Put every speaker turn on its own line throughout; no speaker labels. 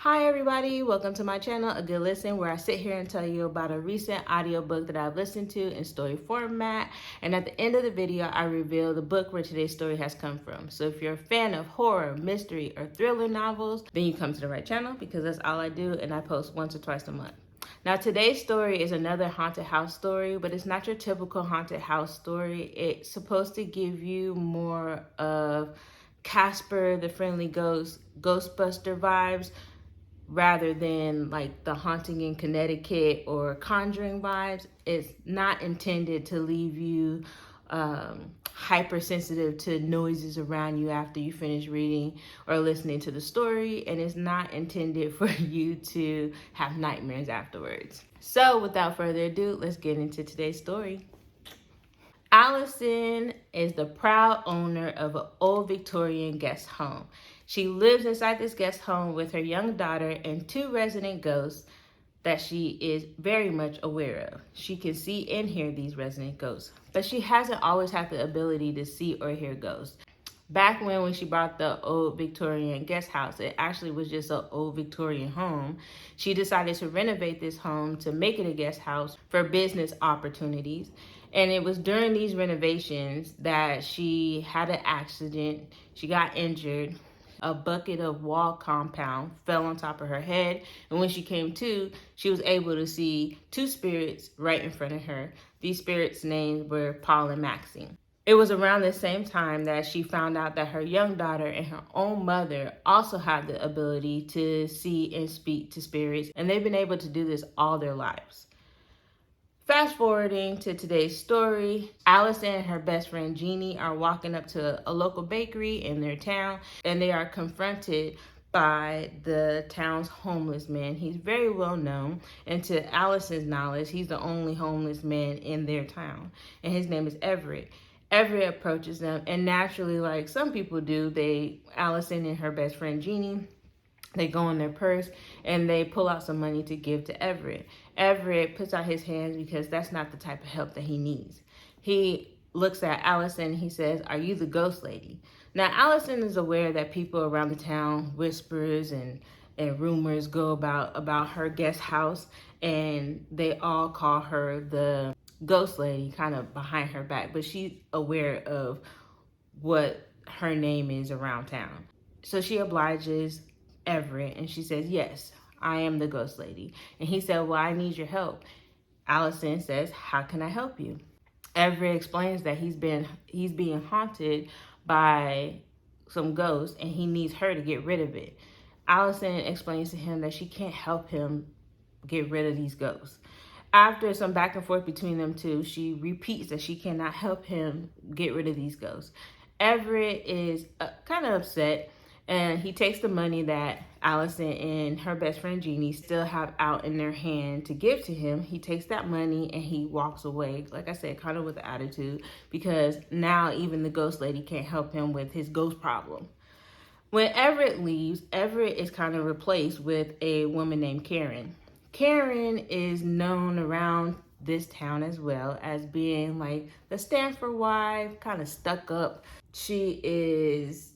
Hi everybody, welcome to my channel, A Good Listen, where I sit here and tell you about a recent audiobook that I've listened to in story format. And at the end of the video, I reveal the book where today's story has come from. So if you're a fan of horror, mystery, or thriller novels, then you come to the right channel because that's all I do, and I post once or twice a month. Now today's story is another haunted house story, but it's not your typical haunted house story. It's supposed to give you more of Casper the Friendly Ghost, Ghostbuster vibes, rather than like the Haunting in Connecticut or Conjuring vibes. It's not intended to leave you hypersensitive to noises around you after you finish reading or listening to the story, and it's not intended for you to have nightmares afterwards. So without further ado, let's get into today's story. Allison is the proud owner of an old Victorian guest home. She lives inside this guest home with her young daughter and two resident ghosts that she is very much aware of. She can see and hear these resident ghosts, but she hasn't always had the ability to see or hear ghosts. Back when she bought the old Victorian guest house, it actually was just an old Victorian home. She decided to renovate this home to make it a guest house for business opportunities. And it was during these renovations that she had an accident. She got injured. A bucket of wall compound fell on top of her head. And when she came to, she was able to see two spirits right in front of her. These spirits' names were Paul and Maxine. It was around the same time that she found out that her young daughter and her own mother also have the ability to see and speak to spirits, and they've been able to do this all their lives. Fast forwarding to today's story, Allison and her best friend Jeannie are walking up to a local bakery in their town, and they are confronted by the town's homeless man. He's very well known, and to Allison's knowledge, he's the only homeless man in their town, and his name is Everett. Everett approaches them, and naturally, like some people do, Allison and her best friend Jeannie, they go in their purse and they pull out some money to give to Everett. Everett puts out his hands because that's not the type of help that he needs. He looks at Allison, he says, "Are you the ghost lady?" Now, Allison is aware that people around the town, whispers and rumors go about her guest house, and they all call her the ghost lady kind of behind her back, but she's aware of what her name is around town. So she obliges Everett and she says, "Yes, I am the ghost lady." And he said, "Well, I need your help." Allison says, "How can I help you?" Everett explains that he's being haunted by some ghosts and he needs her to get rid of it. Allison explains to him that she can't help him get rid of these ghosts. After some back and forth between them two, she repeats that she cannot help him get rid of these ghosts. Everett is kind of upset, and he takes the money that Allison and her best friend Jeannie still have out in their hand to give to him. He takes that money and he walks away, like I said, kind of with an attitude, because now even the ghost lady can't help him with his ghost problem. When Everett leaves, Everett is kind of replaced with a woman named Karen. Karen is known around this town as well as being like the Stanford wife, kind of stuck up. She is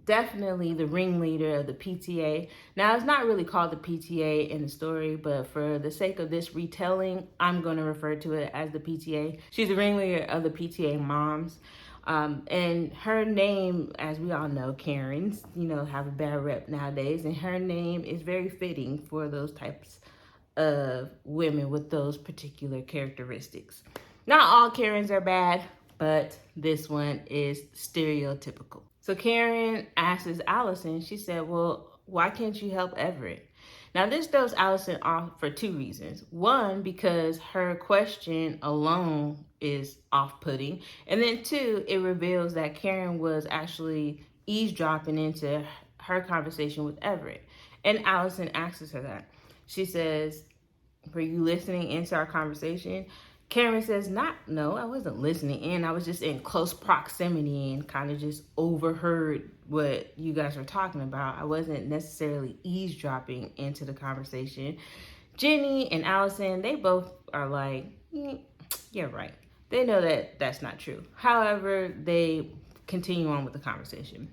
definitely the ringleader of the PTA. Now, it's not really called the PTA in the story, but for the sake of this retelling, I'm going to refer to it as the PTA. She's the ringleader of the PTA moms. And her name, as we all know, Karens, have a bad rep nowadays, and her name is very fitting for those types of women with those particular characteristics. Not all Karens are bad, but this one is stereotypical. So Karen asks Allison, she said, "Well, why can't you help Everett?" Now, this throws Allison off for two reasons. One, because her question alone is off-putting. And then two, it reveals that Karen was actually eavesdropping into her conversation with Everett. And Allison asks her that. She says, "Were you listening into our conversation?" Karen says, "No, I wasn't listening in. I was just in close proximity and kind of just overheard what you guys were talking about. I wasn't necessarily eavesdropping into the conversation." Jenny and Allison, they both are like, "Yeah, right." They know that that's not true. However, they continue on with the conversation.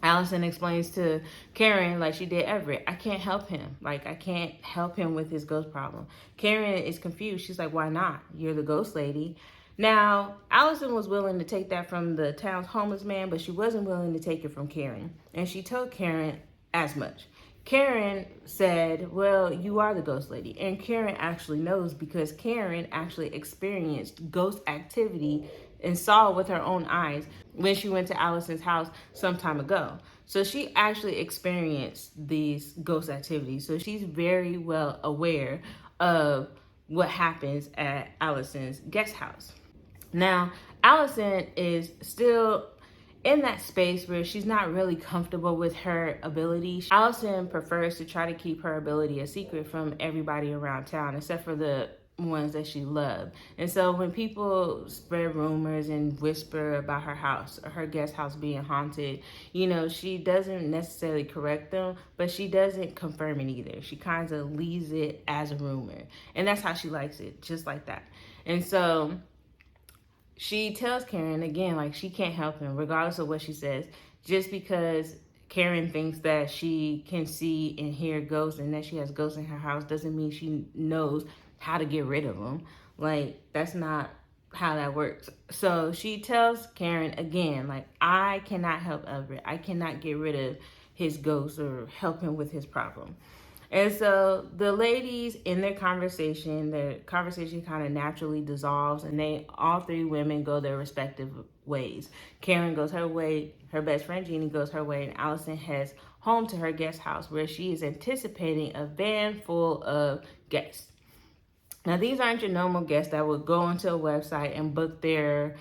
Allison explains to Karen, like she did Everett, I can't help him. Like, I can't help him with his ghost problem. Karen is confused. She's like, why not? You're the ghost lady. Now, Allison was willing to take that from the town's homeless man, but she wasn't willing to take it from Karen. And she told Karen as much. Karen said, well, you are the ghost lady. And Karen actually knows because Karen actually experienced ghost activity and saw with her own eyes when she went to Allison's house some time ago. So she actually experienced these ghost activities. So she's very well aware of what happens at Allison's guest house. Now, Allison is still in that space where she's not really comfortable with her ability. Allison prefers to try to keep her ability a secret from everybody around town, except for the ones that she loved. And so when people spread rumors and whisper about her house or her guest house being haunted, you know, she doesn't necessarily correct them, but she doesn't confirm it either. She kind of leaves it as a rumor. And that's how she likes it, just like that. And so she tells Karen again, like she can't help him, regardless of what she says, just because Karen thinks that she can see and hear ghosts and that she has ghosts in her house doesn't mean she knows how to get rid of them. Like, that's not how that works. So she tells Karen again, like, I cannot help Everett. I cannot get rid of his ghost or help him with his problem. And so the ladies in their conversation kind of naturally dissolves, and all three women go their respective ways. Karen goes her way, her best friend Jeannie goes her way, and Allison heads home to her guest house where she is anticipating a van full of guests. Now, these aren't your normal guests that would go onto a website and book their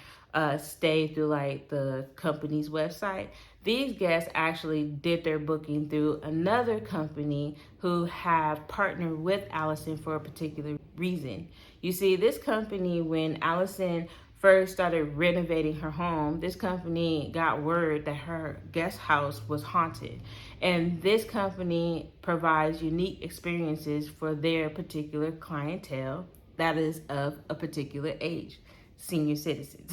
stay through like the company's website. These guests actually did their booking through another company who have partnered with Allison for a particular reason. You see, this company, when Allison first started renovating her home, this company got word that her guest house was haunted. And this company provides unique experiences for their particular clientele that is of a particular age, senior citizens.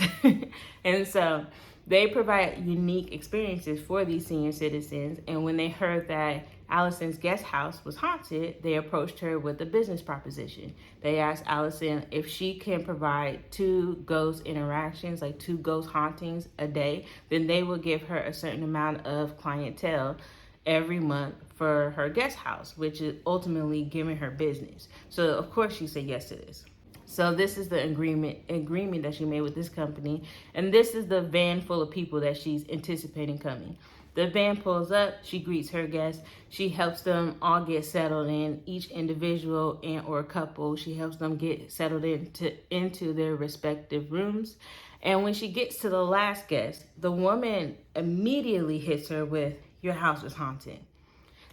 And so they provide unique experiences for these senior citizens. And when they heard that Allison's guest house was haunted, they approached her with a business proposition. They asked Allison if she can provide 2 ghost interactions, like 2 ghost hauntings a day, then they will give her a certain amount of clientele every month for her guest house, which is ultimately giving her business. So of course she said yes to this. So this is the agreement that she made with this company. And this is the van full of people that she's anticipating coming. The van pulls up, she greets her guests, she helps them all get settled in, each individual and or couple, she helps them get settled into their respective rooms. And when she gets to the last guest, the woman immediately hits her with, your house is haunted.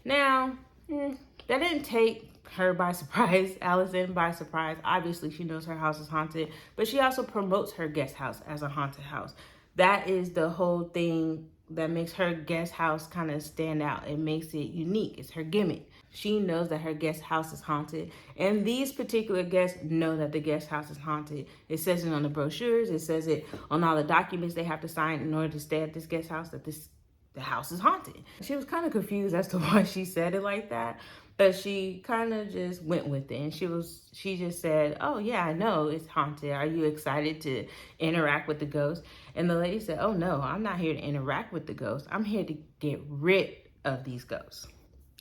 Now, that didn't take her by surprise, Allison by surprise. Obviously, she knows her house is haunted, but she also promotes her guest house as a haunted house. That is the whole thing that makes her guest house kind of stand out. It makes it unique. It's her gimmick. She knows that her guest house is haunted, and these particular guests know that the guest house is haunted. It says it on the brochures. It says it on all the documents they have to sign in order to stay at this guest house, that the house is haunted. She was kind of confused as to why she said it like that, but she kind of just went with it. And she just said, oh yeah, I know it's haunted. Are you excited to interact with the ghost? And the lady said, oh no, I'm not here to interact with the ghost. I'm here to get rid of these ghosts.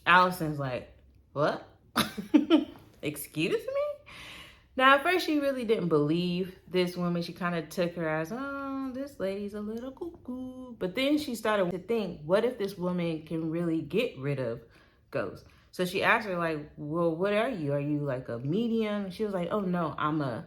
Allison's like, what? Excuse me? Now, at first, she really didn't believe this woman. She kind of took her as, oh, this lady's a little cuckoo. But then she started to think, what if this woman can really get rid of ghosts? So she asked her, like, well, what are you? Are you like a medium? And she was like, oh, no,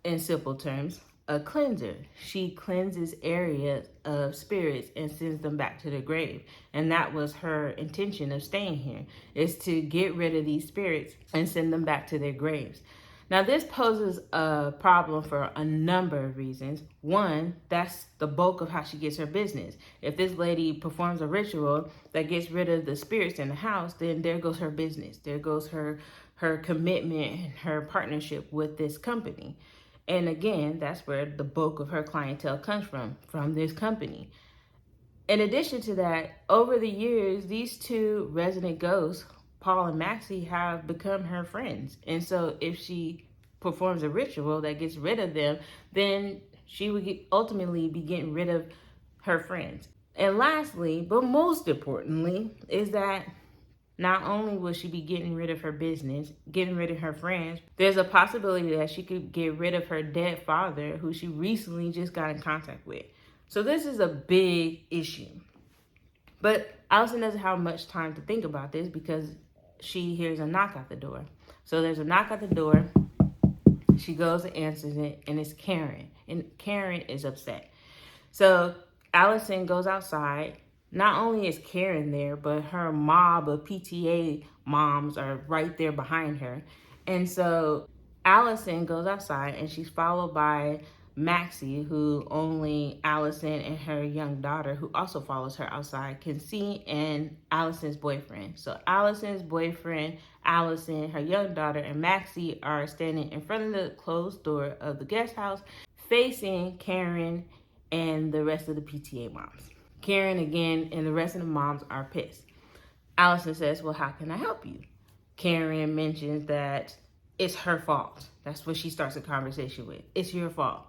in simple terms, a cleanser. She cleanses areas of spirits and sends them back to the grave. And that was her intention of staying here, is to get rid of these spirits and send them back to their graves. Now, this poses a problem for a number of reasons. One, that's the bulk of how she gets her business. If this lady performs a ritual that gets rid of the spirits in the house, then there goes her business. There goes her commitment and her partnership with this company. And again, that's where the bulk of her clientele comes from this company. In addition to that, over the years, these two resident ghosts, Paul and Maxie, have become her friends. And so if she performs a ritual that gets rid of them, then she would ultimately be getting rid of her friends. And lastly, but most importantly, is that not only will she be getting rid of her business, getting rid of her friends, there's a possibility that she could get rid of her dead father, who she recently just got in contact with. So this is a big issue. But Allison doesn't have much time to think about this because she hears a knock at the door. So there's a knock at the door. She goes and answers it, and it's Karen. And Karen is upset. So Allison goes outside. Not only is Karen there, but her mob of PTA moms are right there behind her. And so Allison goes outside, and she's followed by Maxie, who only Allison and her young daughter, who also follows her outside, can see, and Allison's boyfriend. So Allison's boyfriend, Allison, her young daughter, and Maxie are standing in front of the closed door of the guest house, facing Karen and the rest of the PTA moms. Karen, again, and the rest of the moms are pissed. Allison says, well, how can I help you? Karen mentions that it's her fault. That's what she starts a conversation with. It's your fault.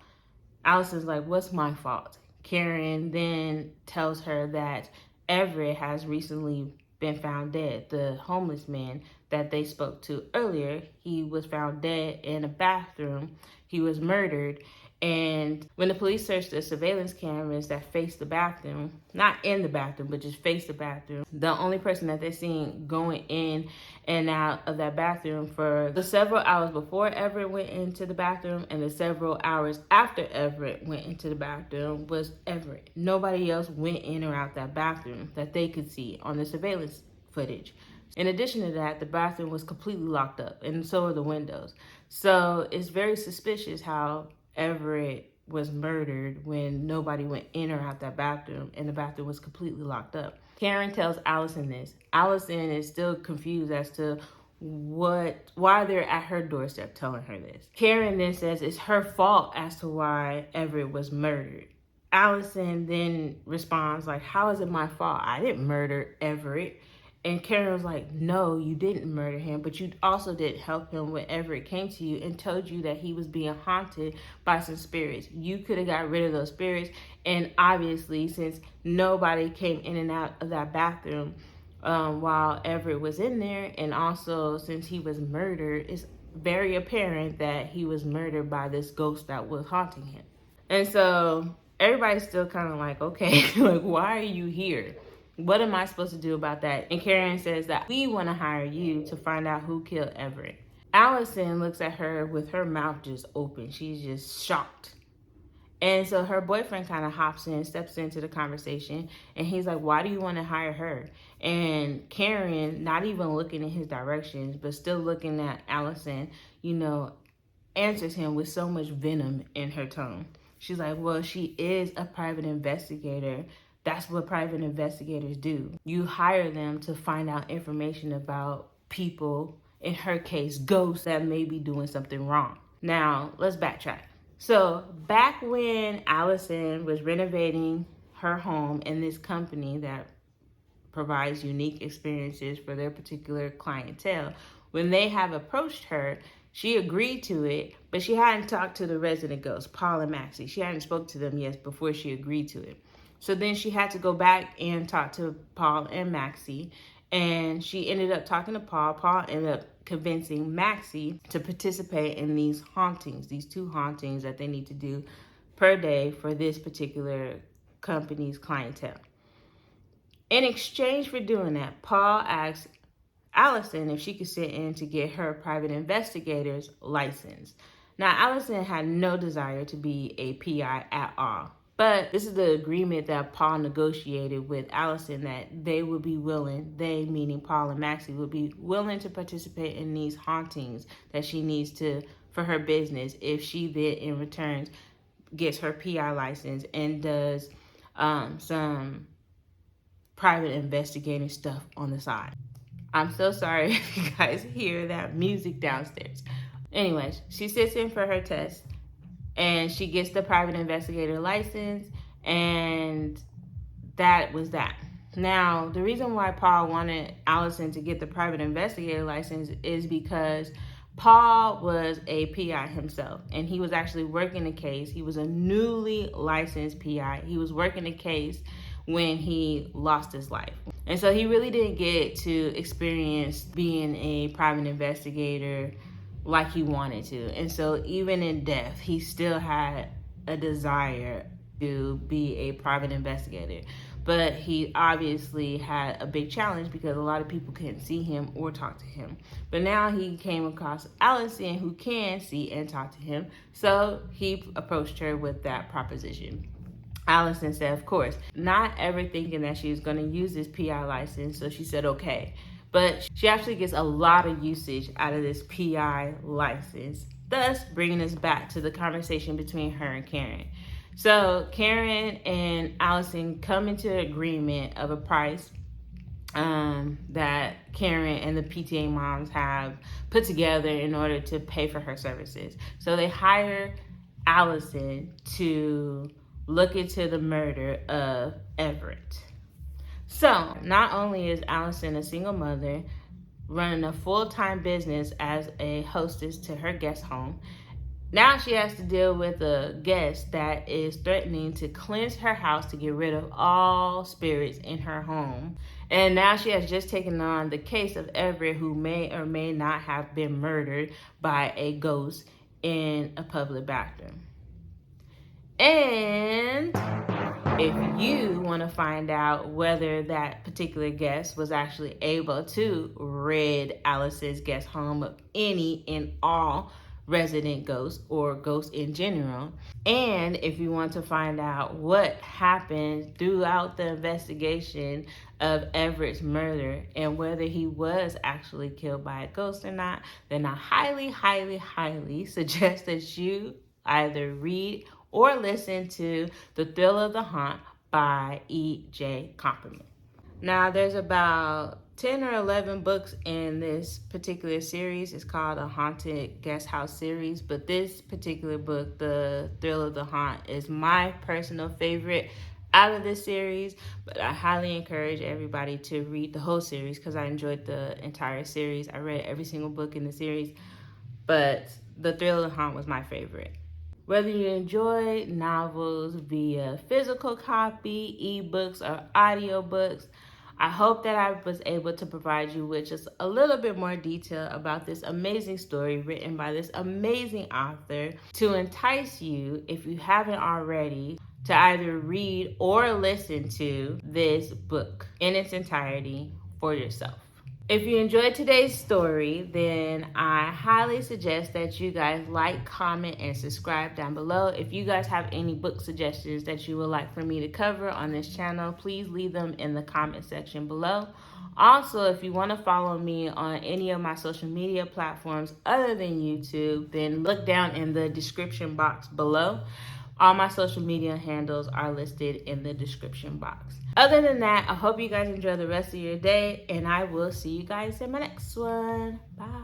Allison's like, what's my fault? Karen then tells her that Everett has recently been found dead. The homeless man that they spoke to earlier, he was found dead in a bathroom. He was murdered. And when the police searched the surveillance cameras that faced the bathroom, not in the bathroom, but just faced the bathroom, the only person that they're seeing going in and out of that bathroom for the several hours before Everett went into the bathroom and the several hours after Everett went into the bathroom was Everett. Nobody else went in or out that bathroom that they could see on the surveillance footage. In addition to that, the bathroom was completely locked up, and so are the windows. So it's very suspicious how Everett was murdered when nobody went in or out that bathroom and the bathroom was completely locked up. Karen tells Allison this. Allison is still confused as to why they're at her doorstep telling her this. Karen then says it's her fault as to why Everett was murdered. Allison then responds like, how is it my fault? I didn't murder Everett. And Karen was like, no, you didn't murder him, but you also didn't help him whenever it came to you and told you that he was being haunted by some spirits. You could have got rid of those spirits. And obviously, since nobody came in and out of that bathroom while Everett was in there, and also since he was murdered, it's very apparent that he was murdered by this ghost that was haunting him. And so everybody's still kind of like, okay, like, why are you here? What am I supposed to do about that? And Karen says that we want to hire you to find out who killed Everett. Allison looks at her with her mouth just open. She's just shocked. And so her boyfriend kind of hops in, steps into the conversation, and he's like, why do you want to hire her? And Karen, not even looking in his directions, but still looking at Allison, answers him with so much venom in her tone. She's like, well, she is a private investigator. That's what private investigators do. You hire them to find out information about people, in her case, ghosts that may be doing something wrong. Now, let's backtrack. So back when Allison was renovating her home in this company that provides unique experiences for their particular clientele, when they have approached her, she agreed to it, but she hadn't talked to the resident ghosts, Paul and Maxie. She hadn't spoke to them yet before she agreed to it. So then she had to go back and talk to Paul and Maxie, and she ended up talking to Paul. Paul ended up convincing Maxie to participate in these hauntings, these 2 hauntings that they need to do per day for this particular company's clientele. In exchange for doing that, Paul asked Allison if she could sit in to get her private investigator's license. Now, Allison had no desire to be a PI at all. But this is the agreement that Paul negotiated with Allison, that they would be willing, they meaning Paul and Maxie, would be willing to participate in these hauntings that she needs to for her business if she then in return gets her PI license and does some private investigating stuff on the side. I'm so sorry if you guys hear that music downstairs. Anyways, she sits in for her test and she gets the private investigator license, and that was that. Now, the reason why Paul wanted Allison to get the private investigator license is because Paul was a PI himself, and he was actually working a case. He was a newly licensed PI. He was working a case when he lost his life. And so he really didn't get to experience being a private investigator like he wanted to. And so even in death, he still had a desire to be a private investigator. But he obviously had a big challenge because a lot of people couldn't see him or talk to him. But now he came across Allison, who can see and talk to him. So he approached her with that proposition. Allison said, of course, not ever thinking that she was going to use this PI license. So she said, okay. But she actually gets a lot of usage out of this PI license, thus bringing us back to the conversation between her and Karen. So Karen and Allison come into agreement of a price that Karen and the PTA moms have put together in order to pay for her services. So they hire Allison to look into the murder of Everett. So not only is Allison a single mother running a full-time business as a hostess to her guest home, now she has to deal with a guest that is threatening to cleanse her house to get rid of all spirits in her home. And now she has just taken on the case of Everett, who may or may not have been murdered by a ghost in a public bathroom. And if you want to find out whether that particular guest was actually able to rid Alice's guest home of any and all resident ghosts or ghosts in general, and if you want to find out what happened throughout the investigation of Everett's murder and whether he was actually killed by a ghost or not, then I highly, highly, highly suggest that you either read or listen to The Thrill of the Haunt by E.J.Copperman. Now, there's about 10 or 11 books in this particular series. It's called a Haunted Guesthouse series, but this particular book, The Thrill of the Haunt, is my personal favorite out of this series, but I highly encourage everybody to read the whole series because I enjoyed the entire series. I read every single book in the series, but The Thrill of the Haunt was my favorite. Whether you enjoy novels via physical copy, ebooks, or audiobooks, I hope that I was able to provide you with just a little bit more detail about this amazing story written by this amazing author to entice you, if you haven't already, to either read or listen to this book in its entirety for yourself. If you enjoyed today's story, then I highly suggest that you guys like, comment, and subscribe down below. If you guys have any book suggestions that you would like for me to cover on this channel, please leave them in the comment section below. Also, if you want to follow me on any of my social media platforms other than YouTube, then look down in the description box below. All my social media handles are listed in the description box. Other than that, I hope you guys enjoy the rest of your day, and I will see you guys in my next one. Bye.